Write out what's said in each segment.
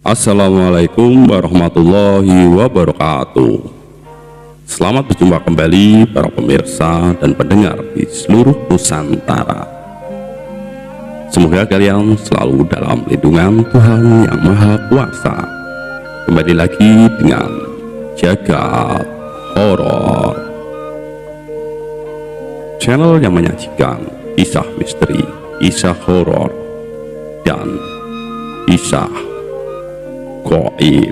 Assalamualaikum warahmatullahi wabarakatuh. Selamat berjumpa kembali para pemirsa dan pendengar di seluruh Nusantara. Semoga kalian selalu dalam lindungan Tuhan Yang Maha Kuasa. Kembali lagi dengan Jagat Horor, channel yang menyajikan kisah misteri, kisah horor, dan kisah gaib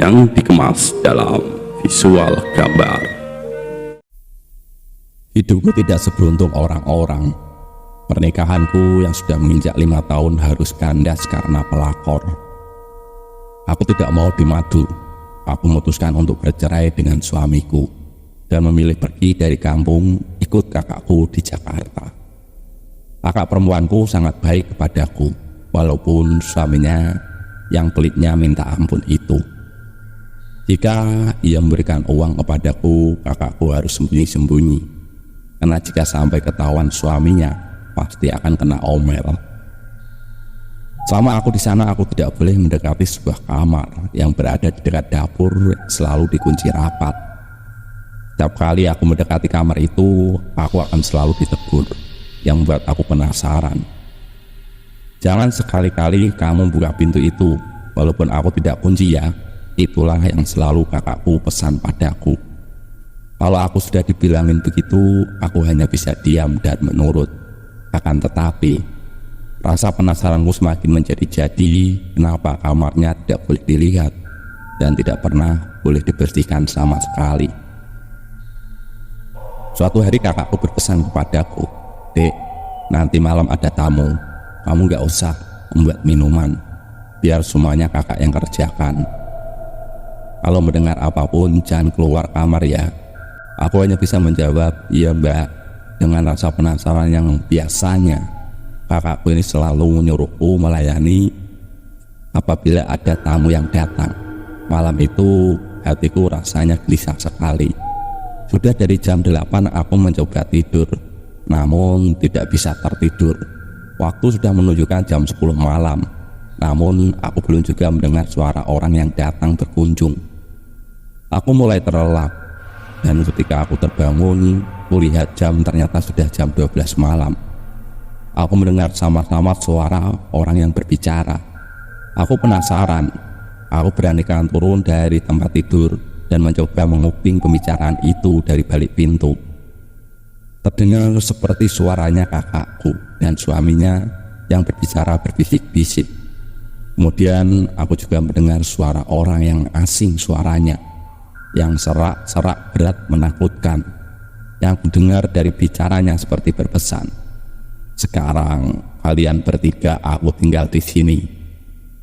yang dikemas dalam visual gambar. Hidupku tidak seberuntung orang-orang. Pernikahanku yang sudah menginjak 5 tahun harus kandas karena pelakor. Aku tidak mau dimadu. Aku memutuskan untuk bercerai dengan suamiku dan memilih pergi dari kampung ikut kakakku di Jakarta. Kakak perempuanku sangat baik kepadaku, walaupun suaminya yang pelitnya minta ampun itu. Jika ia memberikan uang kepadaku, kakakku harus sembunyi-sembunyi, karena jika sampai ketahuan suaminya, pasti akan kena omel. Selama aku di sana, aku tidak boleh mendekati sebuah kamar yang berada di dekat dapur, selalu dikunci rapat. Setiap kali aku mendekati kamar itu, aku akan selalu ditegur, yang membuat aku penasaran. Jangan sekali-kali kamu buka pintu itu, walaupun aku tidak kunci ya. Itulah yang selalu kakakku pesan padaku. Kalau aku sudah dibilangin begitu, aku hanya bisa diam dan menurut. Akan tetapi, rasa penasaranku semakin menjadi-jadi. Kenapa kamarnya tidak boleh dilihat dan tidak pernah boleh dibersihkan sama sekali. Suatu hari kakakku berpesan kepadaku, "Dek, nanti malam ada tamu. Kamu gak usah membuat minuman, biar semuanya kakak yang kerjakan. Kalau mendengar apapun jangan keluar kamar ya." Aku hanya bisa menjawab, "Iya mbak," dengan rasa penasaran yang biasanya kakakku ini selalu menyuruhku melayani apabila ada tamu yang datang. Malam itu hatiku rasanya gelisah sekali. Sudah dari jam 8 aku mencoba tidur, namun tidak bisa tertidur. Waktu sudah menunjukkan jam 10 malam, namun aku belum juga mendengar suara orang yang datang berkunjung. Aku mulai terlelap, dan ketika aku terbangun, kulihat jam ternyata sudah jam 12 malam. Aku mendengar samar-samar suara orang yang berbicara. Aku penasaran, aku beranikan turun dari tempat tidur dan mencoba menguping pembicaraan itu dari balik pintu. Terdengar seperti suaranya kakakku dan suaminya yang berbicara berbisik-bisik. Kemudian aku juga mendengar suara orang yang asing suaranya, yang serak-serak berat menakutkan. Yang kudengar dari bicaranya seperti berpesan, "Sekarang kalian bertiga aku tinggal di sini.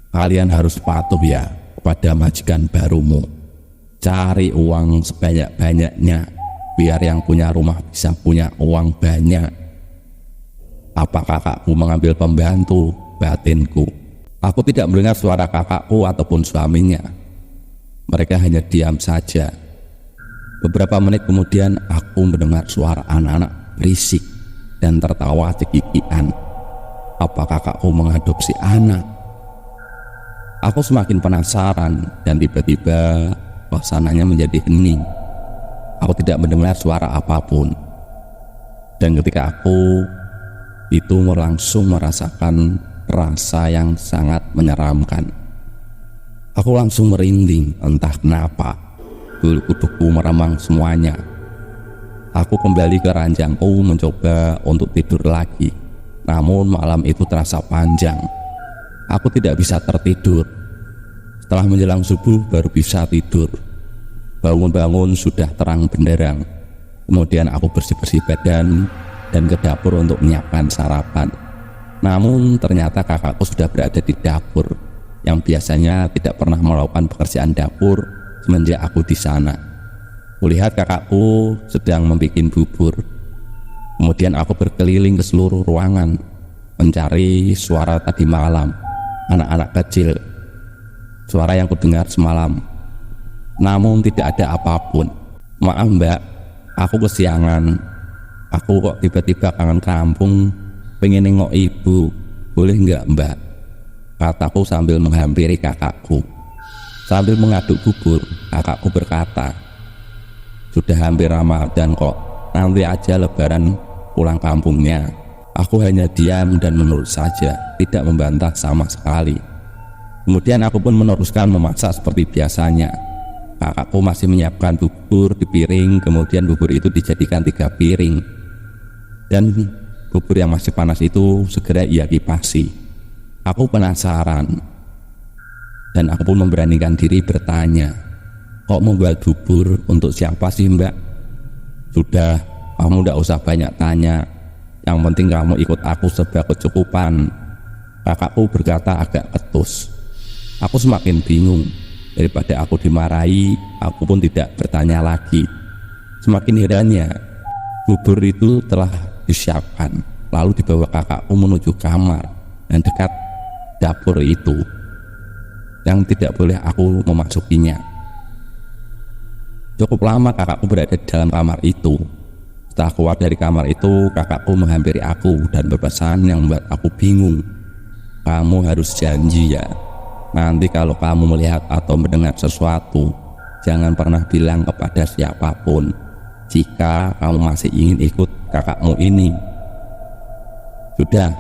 Kalian harus patuh ya kepada majikan barumu. Cari uang sebanyak-banyaknya, biar yang punya rumah bisa punya uang banyak." Apa kakakku mengambil pembantu? Batinku. Aku tidak mendengar suara kakakku ataupun suaminya. Mereka hanya diam saja. Beberapa menit kemudian aku mendengar suara anak-anak berisik dan tertawa cekikikan. Apa kakakku mengadopsi anak? Aku semakin penasaran dan tiba-tiba suasananya menjadi hening. Aku tidak mendengar suara apapun. Dan ketika aku itu langsung merasakan rasa yang sangat menyeramkan. Aku langsung merinding, entah kenapa. Bulu kudukku meremang semuanya. Aku kembali ke ranjangku mencoba untuk tidur lagi. Namun malam itu terasa panjang. Aku tidak bisa tertidur. Setelah menjelang subuh baru bisa tidur. Bangun-bangun sudah terang benderang. Kemudian aku bersih-bersih badan dan ke dapur untuk menyiapkan sarapan. Namun ternyata kakakku sudah berada di dapur, yang biasanya tidak pernah melakukan pekerjaan dapur semenjak aku di sana. Kulihat kakakku sedang membuat bubur. Kemudian aku berkeliling ke seluruh ruangan mencari suara tadi malam, anak-anak kecil, suara yang kudengar semalam. Namun tidak ada apapun. "Maaf mbak, aku kesiangan. Aku kok tiba-tiba kangen kampung, pengen nengok ibu. Boleh nggak mbak?" kataku sambil menghampiri kakakku. Sambil mengaduk bubur, kakakku berkata, "Sudah hampir Ramadan kok, nanti aja Lebaran pulang kampungnya." Aku hanya diam dan menurut saja, tidak membantah sama sekali. Kemudian aku pun meneruskan memasak seperti biasanya. Kakakku masih menyiapkan bubur di piring, kemudian bubur itu dijadikan 3 piring. Dan bubur yang masih panas itu segera ia kipasi. Aku penasaran. Dan aku pun memberanikan diri bertanya, "Kok membuat bubur untuk siapa sih, Mbak?" "Sudah, kamu tidak usah banyak tanya. Yang penting kamu ikut aku serba kecukupan." Kakakku berkata agak ketus. Aku semakin bingung. Daripada aku dimarahi, aku pun tidak bertanya lagi. Semakin herannya, bubur itu telah disiapkan, lalu dibawa kakakku menuju kamar dan dekat dapur itu, yang tidak boleh aku memasukinya. Cukup lama kakakku berada di dalam kamar itu. Setelah keluar dari kamar itu, kakakku menghampiri aku dan berpesan yang membuat aku bingung. "Kamu harus janji ya, nanti kalau kamu melihat atau mendengar sesuatu, jangan pernah bilang kepada siapapun jika kamu masih ingin ikut kakakmu ini. Sudah,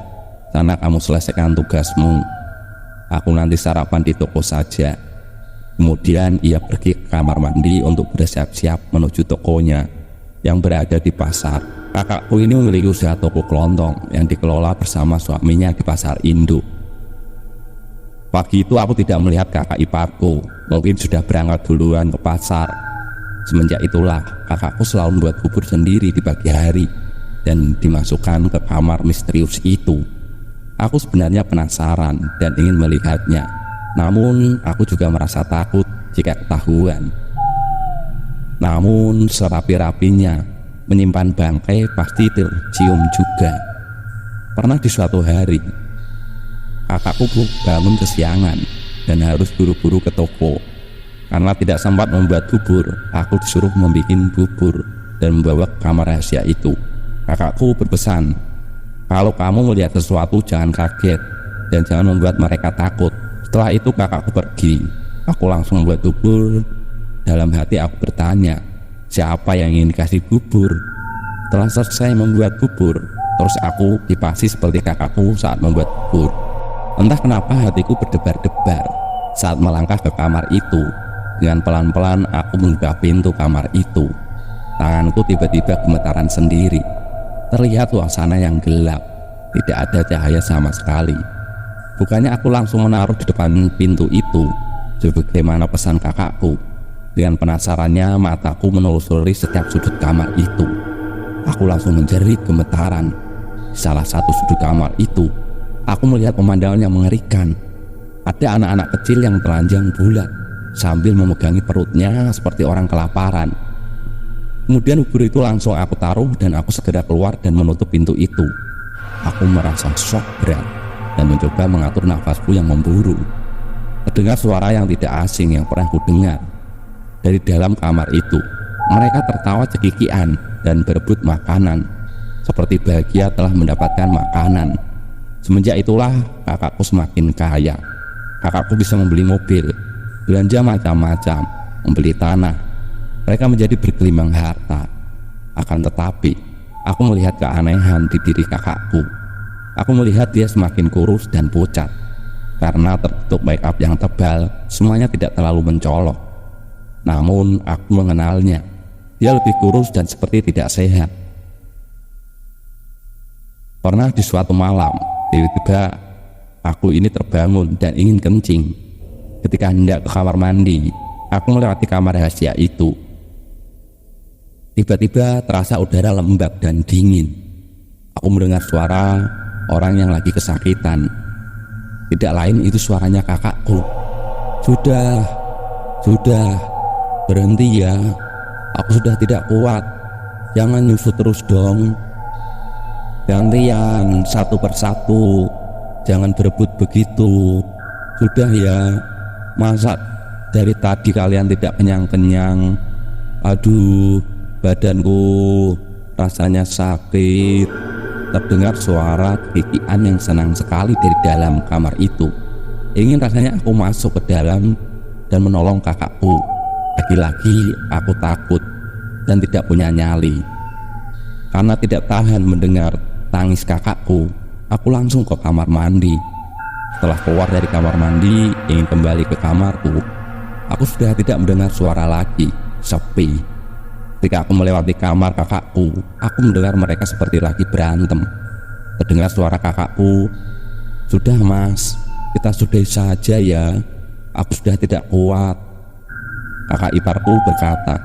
sana kamu selesaikan tugasmu. Aku nanti sarapan di toko saja." Kemudian ia pergi ke kamar mandi untuk bersiap-siap menuju tokonya yang berada di pasar. Kakakku ini memiliki usaha toko kelontong yang dikelola bersama suaminya di pasar induk. Pagi itu aku tidak melihat kakak iparku, mungkin sudah berangkat duluan ke pasar. Semenjak itulah kakakku selalu membuat bubur sendiri di pagi hari dan dimasukkan ke kamar misterius itu. Aku sebenarnya penasaran dan ingin melihatnya, namun aku juga merasa takut jika ketahuan. Namun serapi-rapinya menyimpan bangkai pasti tercium juga. Pernah di suatu hari, kakakku bangun kesiangan dan harus buru-buru ke toko. Karena tidak sempat membuat bubur, aku disuruh membuat bubur dan membawa ke kamar rahasia itu. Kakakku berpesan, "Kalau kamu melihat sesuatu jangan kaget dan jangan membuat mereka takut." Setelah itu kakakku pergi. Aku langsung membuat bubur. Dalam hati aku bertanya, siapa yang ingin dikasih bubur? Setelah selesai membuat bubur, terus aku kipasi seperti kakakku saat membuat bubur. Entah kenapa hatiku berdebar-debar saat melangkah ke kamar itu. Dengan pelan-pelan aku membuka pintu kamar itu. Tanganku tiba-tiba gemetaran sendiri. Terlihat suasana yang gelap, tidak ada cahaya sama sekali. Bukannya aku langsung menaruh di depan pintu itu sebagaimana pesan kakakku. Dengan penasarannya mataku menelusuri setiap sudut kamar itu. Aku langsung menjerit gemetaran. Di salah satu sudut kamar itu, aku melihat pemandangan yang mengerikan. Ada anak-anak kecil yang telanjang bulat sambil memegangi perutnya seperti orang kelaparan. Kemudian bubur itu langsung aku taruh dan aku segera keluar dan menutup pintu itu. Aku merasa shock berat dan mencoba mengatur nafasku yang memburu. Terdengar suara yang tidak asing yang pernah kudengar. Dari dalam kamar itu, mereka tertawa cekikian dan berebut makanan, seperti bahagia telah mendapatkan makanan. Semenjak itulah kakakku semakin kaya. Kakakku bisa membeli mobil, belanja macam-macam, membeli tanah. Mereka menjadi bergelimang harta. Akan tetapi, aku melihat keanehan di diri kakakku. Aku melihat dia semakin kurus dan pucat. Karena tertutup make up yang tebal, semuanya tidak terlalu mencolok. Namun aku mengenalnya. Dia lebih kurus dan seperti tidak sehat. Pernah di suatu malam, tiba-tiba aku ini terbangun dan ingin kencing. Ketika hendak ke kamar mandi, aku melewati kamar rahasia itu. Tiba-tiba terasa udara lembab dan dingin. Aku mendengar suara orang yang lagi kesakitan. Tidak lain itu suaranya kakakku. Sudah, berhenti ya. Aku sudah tidak kuat. Jangan nyusut terus dong. Gantian satu persatu. Jangan berebut begitu. Sudah ya. Masa dari tadi kalian tidak kenyang-kenyang? Aduh, badanku rasanya sakit. Terdengar suara kekikian yang senang sekali dari dalam kamar itu. Ingin rasanya aku masuk ke dalam dan menolong kakakku. Lagi-lagi aku takut dan tidak punya nyali. Karena tidak tahan mendengar tangis kakakku, aku langsung ke kamar mandi. Setelah keluar dari kamar mandi, ingin kembali ke kamarku, aku sudah tidak mendengar suara lagi, sepi. Ketika aku melewati kamar kakakku, aku mendengar mereka seperti lagi berantem. Terdengar suara kakakku, "Sudah mas, kita sudahi saja ya, aku sudah tidak kuat." Kakak iparku berkata,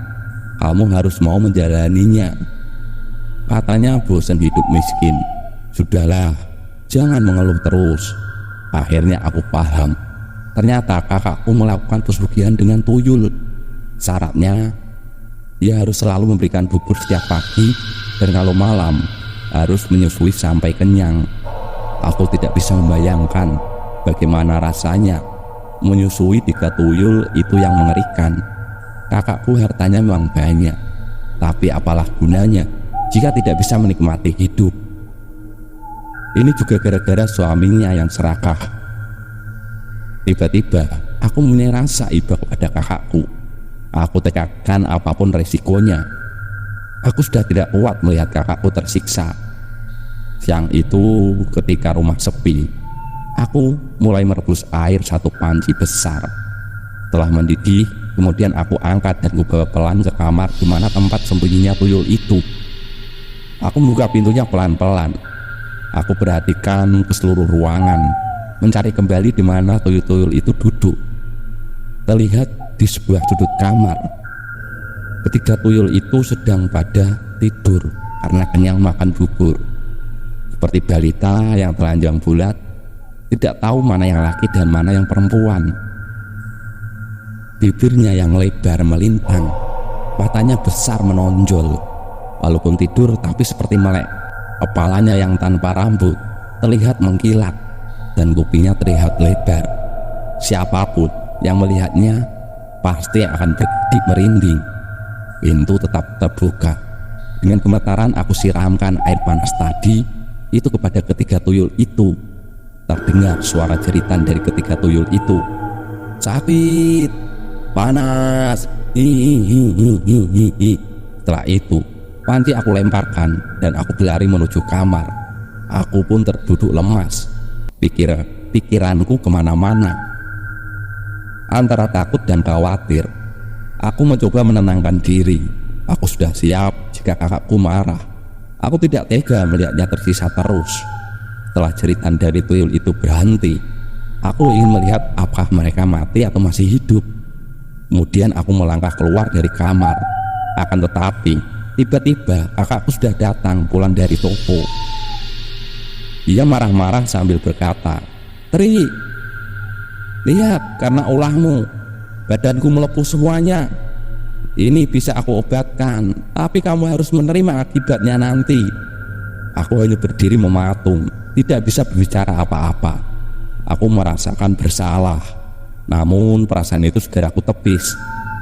"Kamu harus mau menjalaninya." Katanya bosan hidup miskin. Sudahlah, jangan mengeluh terus. Akhirnya aku paham. Ternyata kakakku melakukan pesugihan dengan tuyul. Syaratnya, dia harus selalu memberikan bubur setiap pagi, dan kalau malam harus menyusui sampai kenyang. Aku tidak bisa membayangkan bagaimana rasanya menyusui 3 tuyul itu yang mengerikan. Kakakku hartanya memang banyak, tapi apalah gunanya jika tidak bisa menikmati hidup. Ini juga gara-gara suaminya yang serakah. Tiba-tiba aku punya rasa iba kepada kakakku. Aku tekadkan apapun resikonya. Aku sudah tidak kuat melihat kakakku tersiksa. Siang itu ketika rumah sepi, aku mulai merebus air 1 panci besar. Setelah mendidih, kemudian aku angkat dan kubawa pelan ke kamar di mana tempat sembunyinya tuyul itu. Aku membuka pintunya pelan-pelan. Aku perhatikan ke seluruh ruangan, mencari kembali di mana tuyul-tuyul itu duduk. Terlihat di sebuah sudut kamar, ketiga tuyul itu sedang pada tidur karena kenyang makan bubur. Seperti balita yang telanjang bulat, tidak tahu mana yang laki dan mana yang perempuan. Bibirnya yang lebar melintang, matanya besar menonjol. Walaupun tidur tapi seperti melek. Kepalanya yang tanpa rambut terlihat mengkilat dan kupingnya terlihat lebar. Siapapun yang melihatnya pasti akan bergidik merinding. Pintu tetap terbuka. Dengan gemetaran aku siramkan air panas tadi itu kepada ketiga tuyul itu. Terdengar suara jeritan dari ketiga tuyul itu. "Sakit, panas, hihihihihi." Setelah itu panci aku lemparkan dan aku berlari menuju kamar. Aku pun terduduk lemas. Pikiranku kemana-mana. Antara takut dan khawatir, aku mencoba menenangkan diri. Aku sudah siap jika kakakku marah. Aku tidak tega melihatnya tersisa terus. Setelah jeritan dari tuyul itu berhenti, aku ingin melihat apakah mereka mati atau masih hidup. Kemudian aku melangkah keluar dari kamar. Akan tetapi tiba-tiba kakakku sudah datang pulang dari toko. Dia marah-marah sambil berkata, "Tri, lihat, karena ulahmu badanku melepuh semuanya. Ini bisa aku obatkan, tapi kamu harus menerima akibatnya nanti." Aku hanya berdiri mematung, tidak bisa berbicara apa-apa. Aku merasakan bersalah, namun perasaan itu segera aku tepis.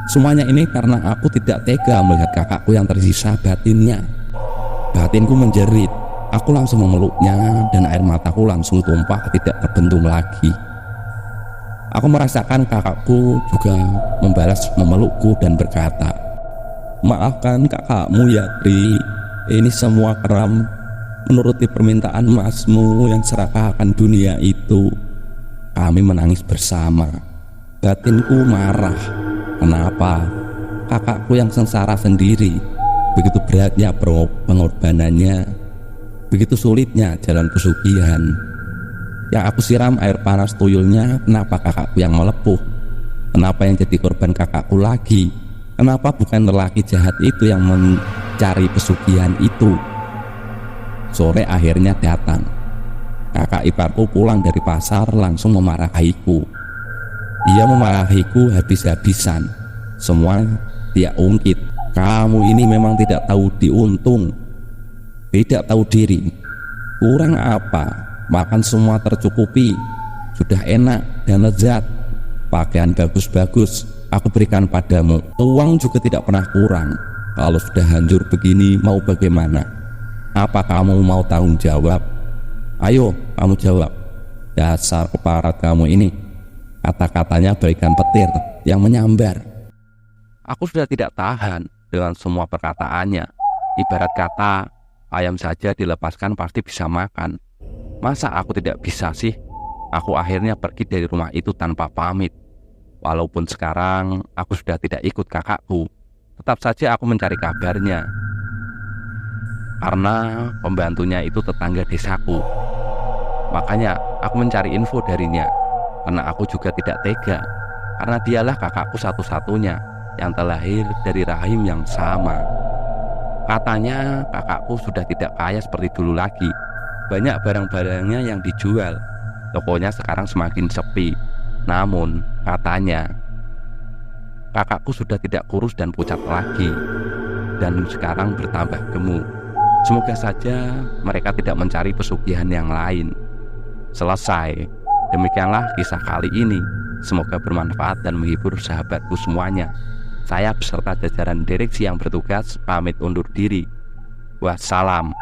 Semuanya ini karena aku tidak tega melihat kakakku yang tersisa batinnya. Batinku menjerit. Aku langsung memeluknya dan air mataku langsung tumpah tidak terbendung lagi. Aku merasakan kakakku juga membalas memelukku dan berkata, "Maafkan kakakmu ya Tri, ini semua keram menuruti permintaan masmu yang serakah akan dunia itu." Kami menangis bersama. Batinku marah. Kenapa kakakku yang sengsara sendiri? Begitu beratnya pengorbanannya, begitu sulitnya jalan pesugihan. Yang aku siram air panas tuyulnya, kenapa kakakku yang melepuh? Kenapa yang jadi korban kakakku lagi? Kenapa bukan lelaki jahat itu yang mencari pesugihan itu? Sore akhirnya datang. Kakak iparku pulang dari pasar langsung memarahiku. Dia memarahiku habis-habisan. Semua dia ungkit. "Kamu ini memang tidak tahu diuntung, tidak tahu diri. Kurang apa? Makan semua tercukupi, sudah enak dan lezat. Pakaian bagus-bagus aku berikan padamu. Uang juga tidak pernah kurang. Kalau sudah hancur begini mau bagaimana? Apa kamu mau tanggung jawab? Ayo kamu jawab. Dasar keparat kamu ini. Kata-katanya bagaikan petir yang menyambar. Aku sudah tidak tahan dengan semua perkataannya. Ibarat kata, ayam saja dilepaskan pasti bisa makan. Masa aku tidak bisa sih? Aku akhirnya pergi dari rumah itu tanpa pamit. Walaupun sekarang aku sudah tidak ikut kakakku, tetap saja aku mencari kabarnya. Karena pembantunya itu tetangga desaku. Makanya aku mencari info darinya. Karena aku juga tidak tega. Karena dialah kakakku satu-satunya yang terlahir dari rahim yang sama. Katanya kakakku sudah tidak kaya seperti dulu lagi. Banyak barang-barangnya yang dijual. Tokonya sekarang semakin sepi. Namun katanya kakakku sudah tidak kurus dan pucat lagi, dan sekarang bertambah gemuk. Semoga saja mereka tidak mencari pesugihan yang lain. Selesai. Demikianlah kisah kali ini. Semoga bermanfaat dan menghibur sahabatku semuanya. Saya beserta jajaran direksi yang bertugas pamit undur diri. Wassalam.